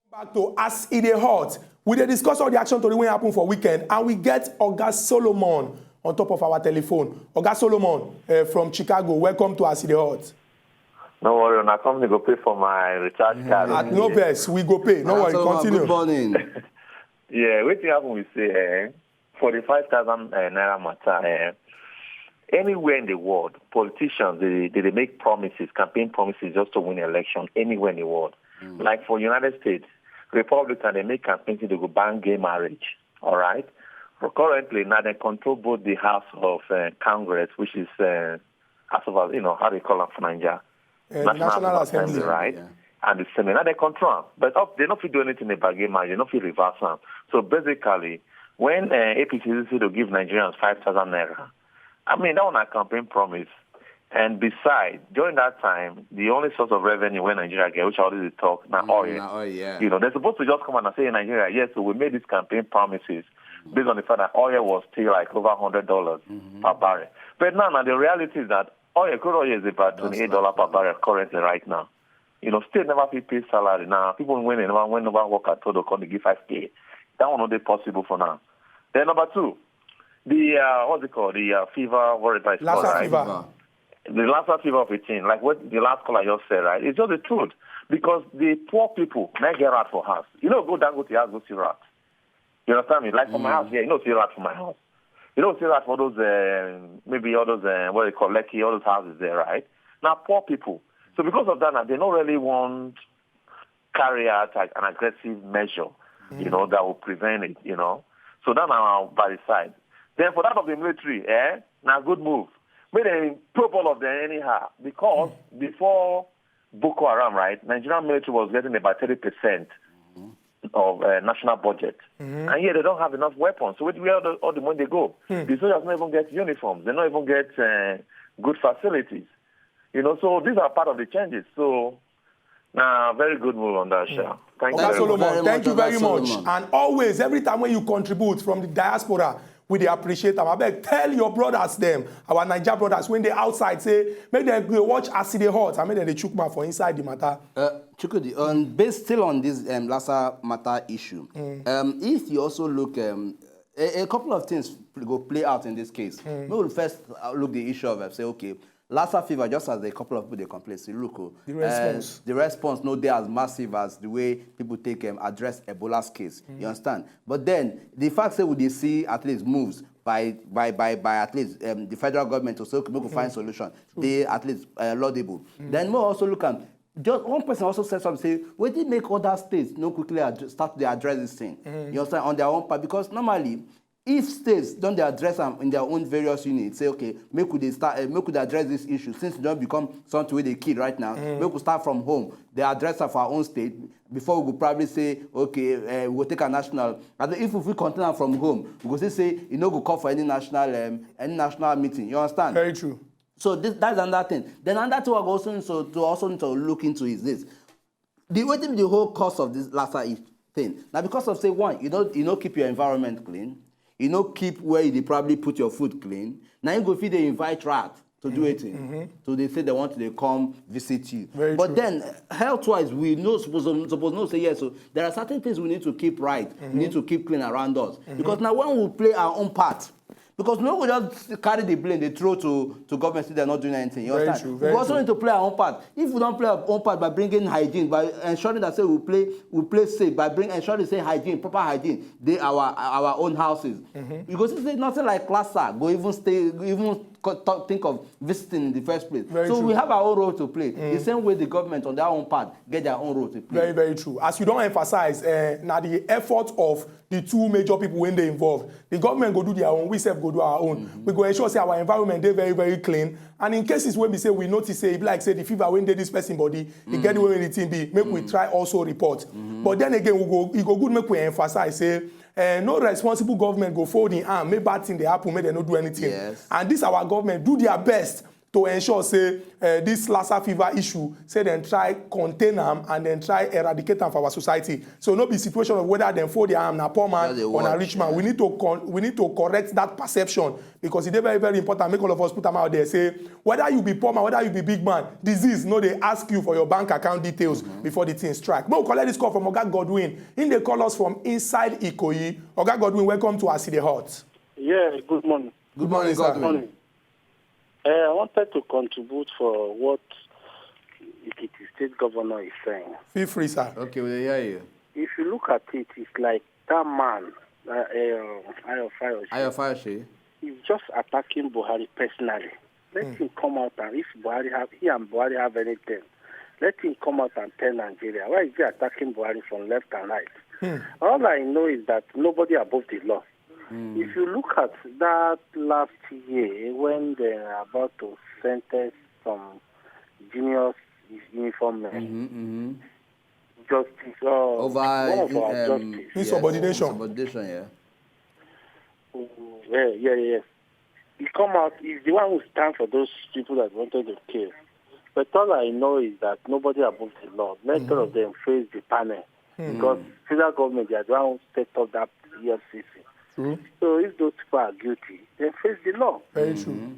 Back to As E Dey Hot. We dey discuss all the action to the way happen for weekend, and we get Oga Solomon on top of our telephone. Oga Solomon from Chicago, welcome to As E Dey Hot. No worry, my company go pay for my recharge card. At no best, we go pay. No worry, continue. Good morning. Yeah, wetin happen we say, 45,000 naira matter. Anywhere in the world, politicians they make promises, campaign promises just to win an election anywhere in the world. Like for United States, Republicans they make campaigns to go ban gay marriage. All right. But currently now they control both the House of Congress, which is House of how they call it for Nigeria. National Assembly, right? Yeah. And the Senate, now they control them. But they don't feel do anything about gay marriage, they don't feel reverse them. So basically, when APC to give Nigerians 5,000 naira, I mean, that was a campaign promise. And besides, during that time, the only source of revenue when Nigeria get, which I already talk, now oil. Yeah. You know, they're supposed to just come out and say in Nigeria, yes, so we made these campaign promises based on the fact that oil was still like over $100 per barrel. But now the reality is that crude oil is about $28 per barrel currently right now. You know, state never pay salary now. People when they never work at all, they come to give 5K. That one not be possible for now. Then number two, the what's it called? The fever, what is it called? Lassa fever. The Lassa fever of 18, like what the last caller just said, right? It's just the truth. Because the poor people may get rat for house. You know, go down, go to your house, go see rat. You understand me? Like for my house, yeah, you know, see rat for my house. You don't see that for those, maybe all those, what they call Lekki, all those houses there, right? Now, poor people. So because of that, now, they don't really want carry out like, an aggressive measure, you know, that will prevent it, you know. So that now by the side. Then for that of the military, now good move. But they probe all of them anyhow. Because before Boko Haram, right, Nigerian military was getting about 30% of national budget. And here they don't have enough weapons. So where all the money they go? The soldiers don't even get uniforms. They don't even get good facilities. You know, so these are part of the changes. So, very good move on that, show. Thank you very much. Thank you very much. And always, every time when you contribute from the diaspora, we they appreciate them. I beg, tell your brothers them, our Niger brothers, when they outside say, make them go watch As E Dey Hot, and make them the chukma for inside the matter. Chukudi, based still on this Lassa matter issue, if you also look, a couple of things go play out in this case. We will first look the issue of say, okay, Lassa fever, just as a couple of people they complain, say, look, the response no they as massive as the way people take address Ebola's case. You understand? But then the fact that we see at least moves by at least the federal government to say okay, we can find solution. They at least laudable. Then we also look at just one person also said something, say, we did make other states no quickly start to address this thing. You understand? On their own part, because normally, if states don't address them in their own various units, say, okay, make we address this issue, since it don't become something with the kid right now, make we start from home, they address of our own state, before we will probably say, okay, we will take a national, and if we continue from home, we will say, you know, go call for any national meeting, you understand? Very true. So that's another thing. Then another thing we also need to look into is this. The whole cost of this Lassa thing. Now because of say one, you know keep your environment clean, you know keep where you probably put your food clean. Now you go feed they invite rat to do it. So they say they want to come visit you. Very but true. Then health-wise, we know supposed to say yes. So there are certain things we need to keep right. We need to keep clean around us. Because now when we play our own part, because no one just carry the blame, they throw to government, they're not doing anything. You understand? We also need to play our own part. If we don't play our own part by bringing hygiene, by ensuring that say we play safe, by ensuring say hygiene, proper hygiene, our own houses. Because it's nothing like Lassa, think of visiting in the first place. We have our own role to play. The same way the government on their own part get their own role to play. Very, very true. As you don't emphasize, now the effort of the two major people when they involved, the government go do their own, we self go do our own. We go ensure say our environment they very, very clean. And in cases when we say we notice say like say the fever when they this person body, they get the way when the thing be, make we try also report. But then again we go good make we emphasize say no responsible government go fold in arm, make bad thing they happen, make they not do anything. And this our government do their best to ensure say this Lassa fever issue say then try contain them and then try eradicate them for our society. So no be situation of whether them fold their arm na poor man or na rich man. We need to correct that perception because it's very very important. Make all of us put them out there. Say whether you be poor man, whether you be big man, disease no they ask you for your bank account details before the thing strike. But we collect this call from Oga Godwin. In the call us from inside Ikoyi. Oga Godwin, welcome to Aside Hot. Yeah, good morning. Good morning, Godwin. Good morning. I wanted to contribute for what the state governor is saying. Feel free, sir. Okay, we'll hear you. If you look at it, it's like that man, Ayofayose. he's just attacking Buhari personally. Let him come out and if he and Buhari have anything, let him come out and tell Nigeria. Why is he attacking Buhari from left and right? All I know is that nobody above the law. If you look at that last year when they are about to sentence some junior uniform men, justice, Over one of our justice. Insubordination. Insubordination, yeah. Yeah. He come out, he's the one who stands for those people that wanted to kill. But all I know is that nobody above the law. Let all of them face the panel. Because federal government, they are the one who set up that EFCC. True. So if those people are guilty, they face the law. Very true.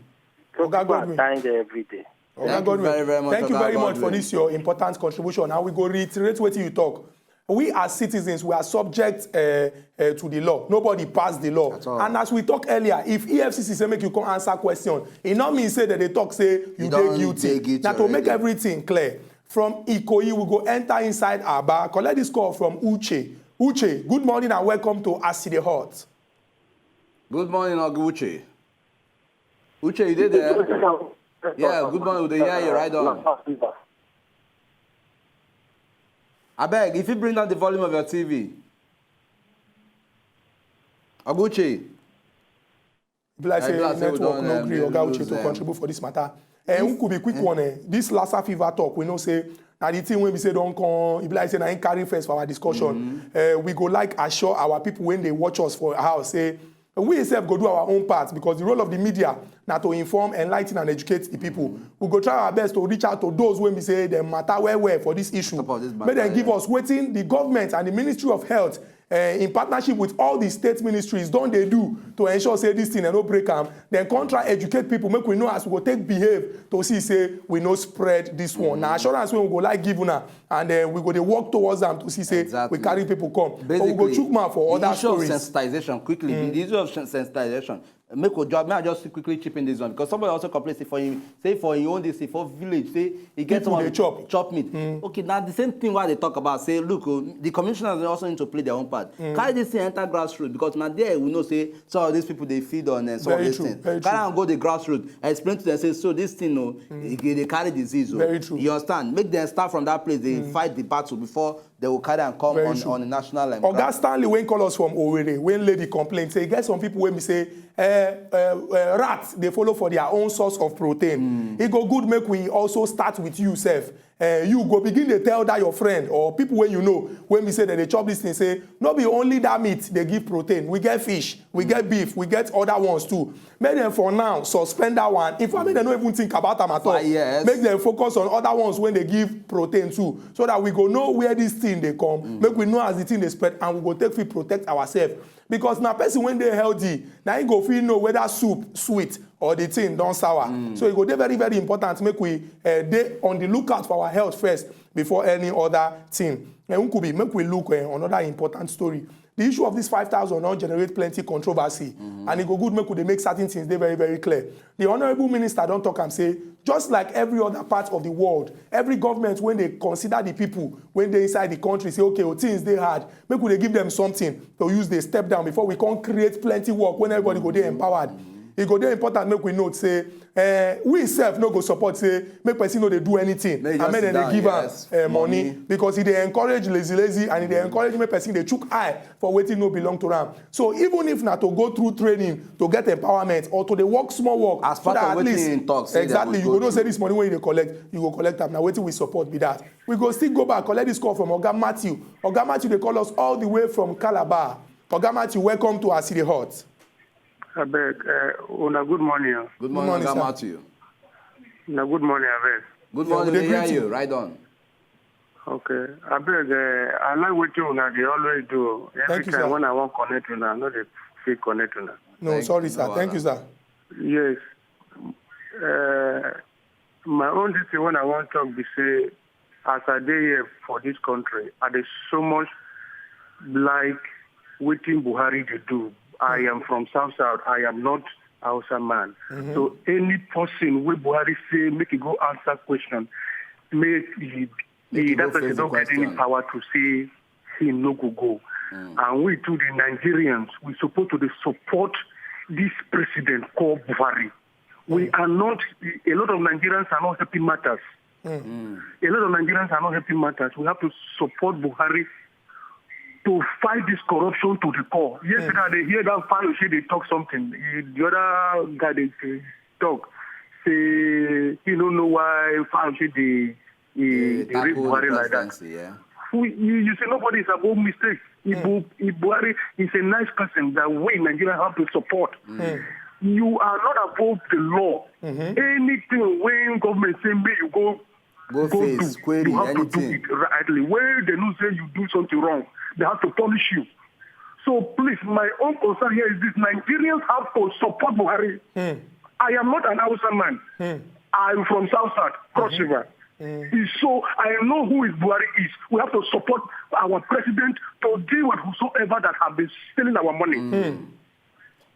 Because people are dying there every day. Thank you very much for this your important contribution. And we go reiterate what you talk. We as citizens, we are subject to the law. Nobody passed the law. And as we talked earlier, if EFCC say make you come answer question, it not mean say that they talk say you dey guilty. Now to make everything clear, from Ikoyi we go enter inside Aba. Collect this call from Uche. Uche, good morning and welcome to Aside Hot. Good morning, Uche. Uche, you did there? Yeah, good morning. They hear you right on. I beg, if you bring down the volume of your TV. Oguchi. Like say network no agree Oga Uche to contribute for this matter. Who could be quick one? This Lassa fever talk, we know say na the thing when we say don't come, it be like say na in carry first for our discussion. We go like assure our people when they watch us for a house say we itself go do our own part because the role of the media now to inform, enlighten, and educate the people. We go try our best to reach out to those when we say they matter where for this issue. May they give us waiting the government and the Ministry of Health in partnership with all the state ministries don't they do to ensure say this thing and no break am. Then contra educate people make we know as we go take behave to see say we no spread this one. Now assurance when we go like give una and then we go dey work towards them to see say we carry people come. Basically, but we go chook mouth for other stories. The issue of sensitization quickly. The issue of sensitization. May I just quickly chip in this one because somebody also complains say for your own this for village say he gets someone chop meat. Okay, now the same thing why they talk about say look the commissioners also need to play their own part. Carry this thing enter grassroots because now there we know say some of these people they feed on some of these things. Carry and go the grassroots explain to them say so this thing they carry disease. Very true. You understand? Make them start from that place. They fight the battle before they will carry and come on the national level. Oga Stanley when call us from Owerri when lady complain say get some people when we say rats they follow for their own source of protein. It go good make we also start with you sef. You go begin to tell that your friend or people when you know when we say that they chop this thing say not be only that meat they give protein. We get fish, we get beef, we get other ones too. Make them for now suspend that one. In fact, make them not even think about them at all. Yes. Make them focus on other ones when they give protein too, so that we go know where this thing they come. Make we know as the thing they spread and we go take fit protect ourselves. Because now person when they healthy, now you go feel know whether soup sweet or the thing don't sour. So it go dey very very important. Make we dey on the lookout for our health first before any other thing. And could be make we look another important story. The issue of this 5,000 don't generate plenty controversy, and it go good make we make certain things dey very very clear. The honourable minister don't talk and say just like every other part of the world, every government when they consider the people when they inside the country say okay, things they hard, make we dey give them something to use they step down before we can create plenty work when everybody go dey empowered. It go dey important make we note say we self no go support say make person no dey do anything and make dem dey give am money because e dey encourage lazy and e dey encourage make person dey chook eye for wetin no belong to am. So even if na to go through training to get empowerment or to dey work small work as part of wetin im talk say exactly you go know say this money wey you dey collect you go collect am na wetin we support be that. We go still go back collect this call from Oga Matthew. Oga Matthew dey call us all the way from Calabar. Oga Matthew, welcome to Aside Hot. Abeg, una good morning. Good morning, Oga Matthew. No, good morning, Abel. Good morning, we we dey hear greet you. Right on. Okay. Abel, I like what you they always do. Every Thank you, time sir. when I want connect with I know they feel connect with No, Thank sorry, you, sir. no Thank you, sir. Yes. My own thing when I want to talk, be say, as I dey here for this country, I dey so much like waiting Buhari to do. I am from South. I am not Hausa man. So any person with Buhari say, make he go answer question, make Make he go that person face the don't get any question. power to say he no go. And we too, the Nigerians, we supposed to support this president called Buhari. We are not, a lot of Nigerians are not helping matters. A lot of Nigerians are not helping matters. We have to support Buhari to fight this corruption to the core. Yesterday, they hear that Fayose, they talk something. The other guy, they talk, say, he don't know why Fayose, they raise Buhari like that. Yeah. You say nobody is above mistakes. Buhari is a nice person that we Nigerians have to support. You are not above the law. Anything when government say me, you go face, do. query, You have anything. to do it rightly. Where they don't say you do something wrong, they have to punish you. So please, my own concern here is this: Nigerians have to support Buhari. I am not an Hausa man. I'm from South, Cross River. So I know who is Buhari is. We have to support our president to deal with whosoever that have been stealing our money.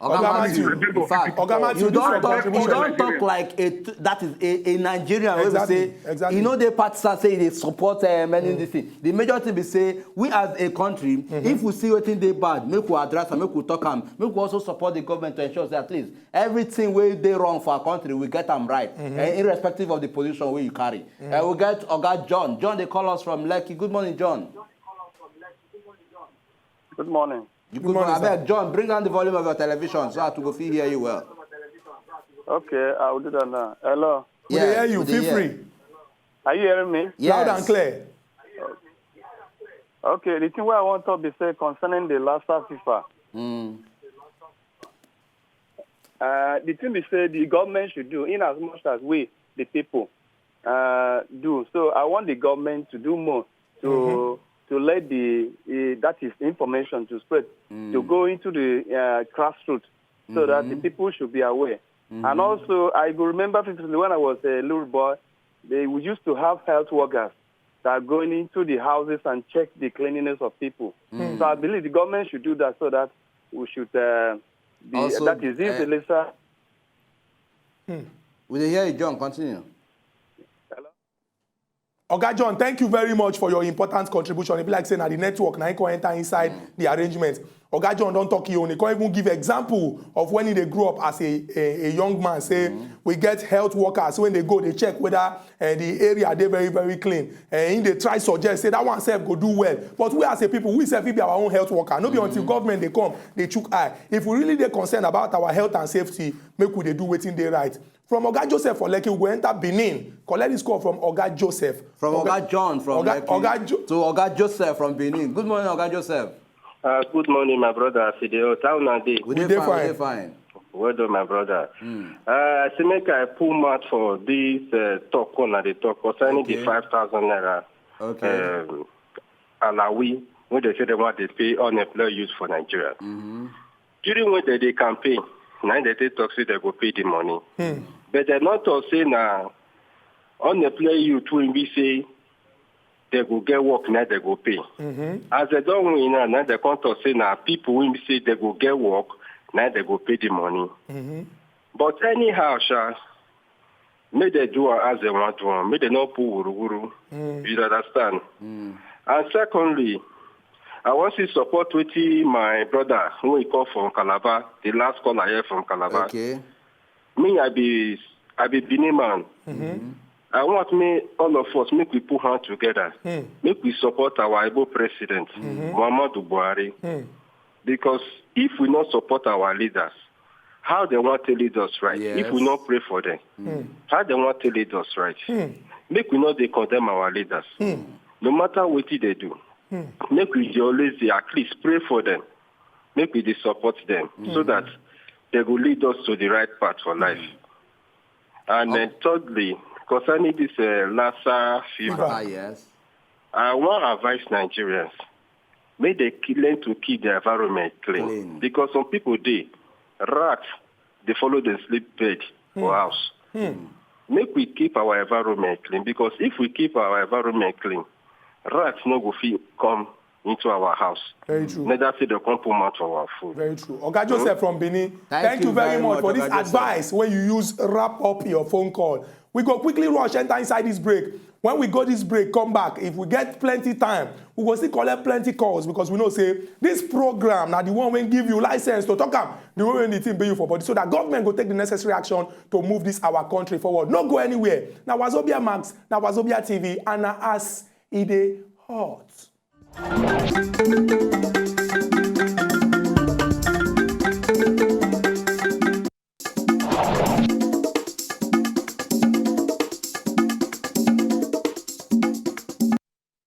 Oga Matthew, in fact, Oga Matthew, you this don't your talk. You contribution. don't talk like that is a Nigerian. Wey Exactly, say, exactly. you know, the partisan say they support many this thing. The major thing be say we as a country, if we see wetin dey bad, make we address am, make we talk am, make we also support the government to ensure that at least everything wey dey wrong for our country, we get am right, irrespective of the position wey you carry. We get Oga John. John, they call us from Lekki. Good morning, John. Good morning. Good morning, morning, sir. abeg, John, bring down the volume of your television so that we go fit hear you well. Okay, I will do that now. Hello. We dey hear you. we dey Feel hear. free. Are you hearing me? Yes. Loud and clear. Okay, the thing where I want to be say concerning the last FIFA. The thing we say the government should do in as much as we, the people, do. So I want the government to do more to let the that is information to spread, to go into the grassroots so that the people should be aware. And also, I remember vividly when I was a little boy, we used to have health workers that are going into the houses and check the cleanliness of people. So I believe the government should do that so that we should be, Also, that is if the lesser. We dey hear you, John. Continue. Oga John, thank you very much for your important contribution. It be like saying na the network na him come enter inside the arrangement. Oga John don talk you own. He can't even give example of when he dey grow up as a young man. Say we get health workers when they go, they check whether the area dey very very clean. And they try suggest say that one self go do well. But we as a people, we self be our own health worker. No be until government they come, they chook eye. If we really dey concerned about our health and safety, make we dey do wetin dey right. From Oga Joseph for Lekki, we go enter Benin. Collect this call from Oga Joseph. From Oga John from Lekki to Oga Joseph from Benin. Good morning, Oga Joseph. Good morning, my brother. Fidel, how na dey? We dey fine. Well done, my brother. I say make I pull mouth for this talk on the talk concerning the 5,000 naira. Okay. Alawi, when they say they want to pay unemployed youth for Nigeria. During when they campaign, now they talk say they go pay the money. But they not talk say now unemployed youth will be say they go get work, now they go pay. As they don't win, now they come to say now people will say they go get work, now they go pay the money. But anyhow, may they do as they want to, may they not put wuru. You understand? And secondly, I want to support with my brother who he called from Calabar, the last caller here from Calabar. Okay. Me, I be Benin man. I want all of us, make we put hands together. Make we support our Igbo president, Muhammadu Buhari. Because if we not support our leaders, how they want to lead us right? Yes. If we not pray for them, how they want to lead us right? Make we not they condemn our leaders. No matter what they do. Make we always at least pray for them. Make we support them so that they will lead us to the right path for life. And then thirdly, concerning this Lassa fever, yes. I want to advise Nigerians, may they learn to keep the environment clean. Because some people, rats, they follow the sleep bed or house. Make we keep our environment clean, because if we keep our environment clean, rats no go fit come into our house. Very true. Neither say they come put out for our food. Very true. Oga Joseph from Benin, Thank you you very very much for much, this Oga advice when you use wrap up your phone call. We go quickly rush enter inside this break. When we go this break, come back. If we get plenty time, we will still collect plenty calls, because we know say this program now the one will give you license to talk am the way when the team pay you for body, so that government will take the necessary action to move this our country forward. No go anywhere. Now Wazobia Max, now Wazobia TV, and now as it dey hot.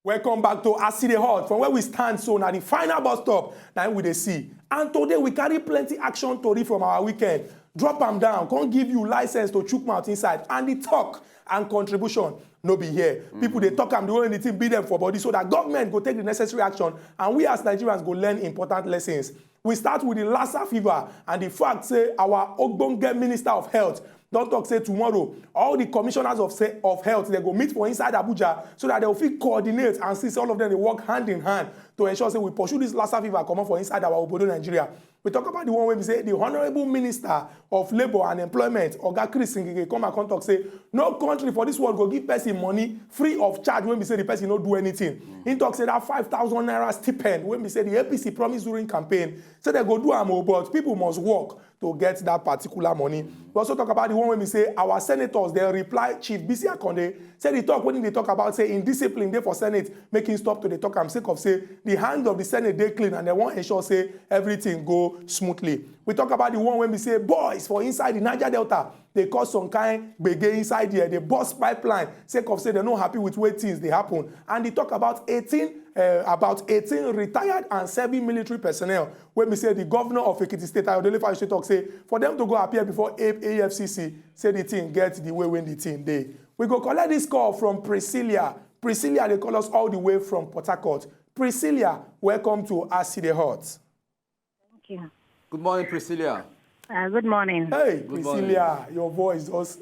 Welcome back to Aside Hot. From where we stand, so now the final bus stop, now we dey see. And today we carry plenty action tori from our weekend. Drop them down, can't give you license to chook mouth inside. And the talk and contribution no be here. People they talk am the way the thing beat them for body, so that government go take the necessary action, and we as Nigerians go learn important lessons. We start with the Lassa fever and the fact say our Ogbonge Minister of Health don't talk say tomorrow all the commissioners of health they go meet for inside Abuja, so that they will fit coordinate and see all of them they work hand in hand to ensure say we pursue this Lassa fever come for inside our Obodo Nigeria. We talk about the one where we say the Honorable Minister of Labour and Employment, Oga Chris Ngige, come and talk say no country for this world go give person money free of charge when we say the person no do anything. He talk say that 5,000 naira stipend when we say the APC promised during campaign, so they go do am, but people must work to get that particular money. We also talk about the one when we say our senators, they reply Chief Bisi Akonde, say the talk when they talk about say indiscipline they for Senate, making stop to the talk am sake of say the hand of the Senate they clean and they want ensure say everything go smoothly. We talk about the one when we say boys for inside the Niger Delta, they cause some kind gbege inside here, they burst pipeline, sake of say they're not happy with where things they happen. And they talk about 18 retired and serving military personnel. When we say the governor of Ekiti State, Ayodele Fayose talk say for them to go appear before AFCC, say the thing get the way when the thing they. We go collect this call from Priscilla. Priscilla, they call us all the way from Port Harcourt. Priscilla, welcome to Aside Hot. Thank you. Good morning, Priscilla. Good morning. Hey, Priscilla, your voice was...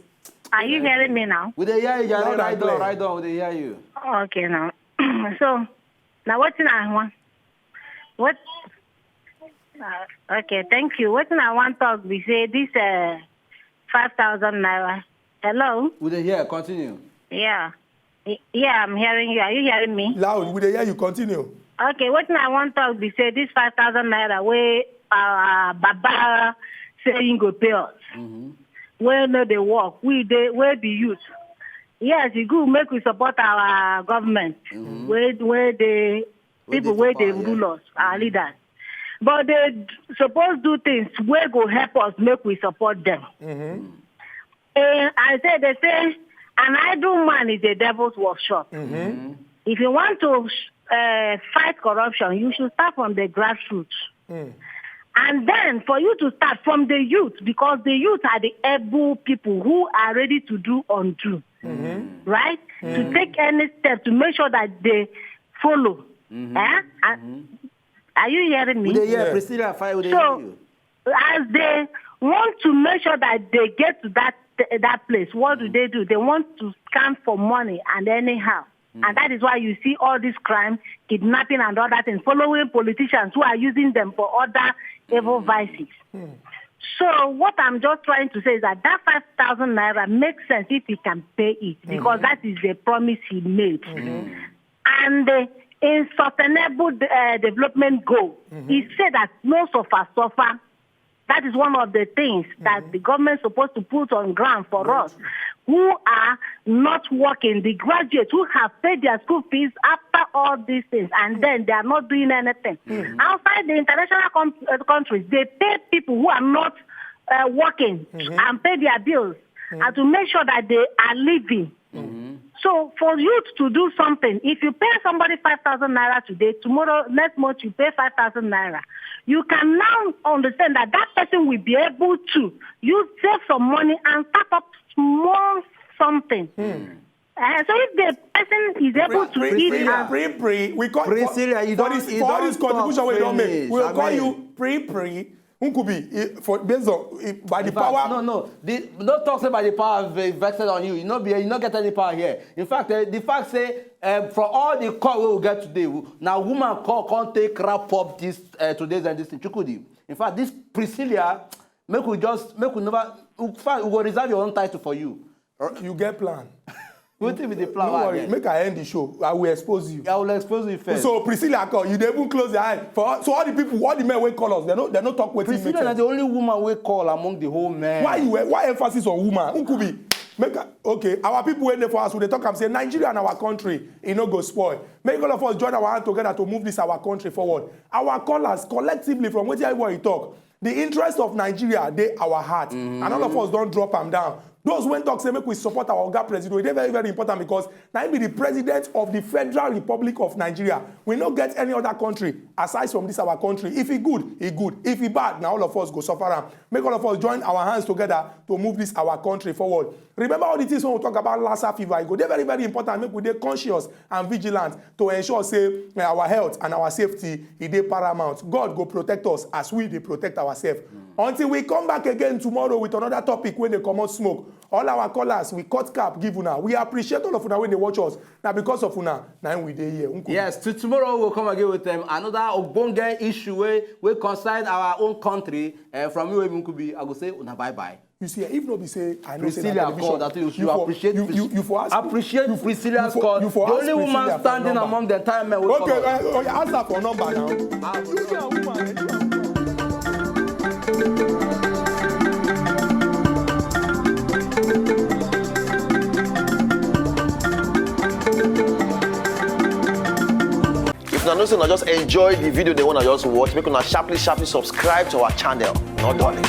Are you hearing me now? We dey hear you, Jare. Right on, we dey hear you. Okay, now. So, now what I want? What? Okay, thank you. What I want to talk, we say this 5,000 naira. Hello? We dey hear, continue. Yeah. Yeah, I'm hearing you. Are you hearing me? Loud, we dey hear you, continue. Okay, what I want to talk, we say this 5,000 naira where Baba saying go pay us. Where no they work, where the youth. Yes, it's good make we support our government. Where the people where they rule us, our leaders. But they supposed to do things where go help us make we support them. I say they say an idle man is the devil's workshop. If you want to fight corruption, you should start from the grassroots. And then for you to start from the youth, because the youth are the able people who are ready to do undo, right? To take any step to make sure that they follow. Are you hearing me? Yeah, Priscilla, we hear you. As they want to make sure that they get to that place, what do? They want to scam for money and anyhow. And that is why you see all this crime, kidnapping and other things, following politicians who are using them for other evil vices. So what I'm just trying to say is that 5,000 naira makes sense if he can pay it, because that is the promise he made. And in sustainable development goal, he said that most of us suffer. That is one of the things that the government is supposed to put on ground for us who are not working, the graduates who have paid their school fees after all these things, and then they are not doing anything. Outside the international countries, they pay people who are not working and pay their bills and to make sure that they are living. So for you to do something, if you pay somebody 5,000 naira today, tomorrow, next month you pay 5,000 naira, you can now understand that that person will be able to save some money and start up small something. So if the person is able to eat we call Priscilla, you for don't- this, you for all don't this contribution we don't make, finish. we'll I call mean- you pre. Who could be for based on by the In fact, power? No. Don't talk about the power vested on you. You not get any power here. In fact, the fact say for all the call we will get today, now woman call can't take wrap up this today's and this thing. Chukudi. In fact, this Priscilla, make we never. In fact, we will reserve your own title for you. You get plan. What if the plan? No worry, make I end the show. I will expose you. I will expose you first. So Priscilla, you dey even close your eye. So all the people, all the men wey call us, they no talk wetin make Priscilla is sense. the only woman we call among the whole men. Why emphasis on woman? Who could be? Okay, our people wey dey for us, we dey talk am say Nigeria and our country, e no go spoil. Make all of us join our hand together to move this our country forward. Our callers collectively from wetin everybody talk, the interest of Nigeria dey our heart, and all of us don drop am down. Those when talk say make we support our Oga president, it's very, very important because now he be the president of the Federal Republic of Nigeria. We no get any other country aside from this our country. If he good, he good. If he bad, now all of us go suffer am. Make all of us join our hands together to move this our country forward. Remember all the things when we talk about Lassa fever, it go dey very, very important. Make we dey conscious and vigilant to ensure say our health and our safety e dey paramount. God go protect us as we dey protect ourselves. Until we come back again tomorrow with another topic when they come out smoke. All our callers, we cut cap, give una. We appreciate all of una when they watch us. Now because of una, now we dey here. Yes, tomorrow we'll come again with another Ogbonge issue we concern our own country. From you, Munkubi, I go say una bye-bye. You see, if not be say, I know say Priscilla call that you appreciate appreciate Priscilla's call. The only woman standing among the entire men. Okay, answer for number now. You say a woman. If you know say una just enjoy the video they want to just watch, make una sharply subscribe to our channel. Not darling.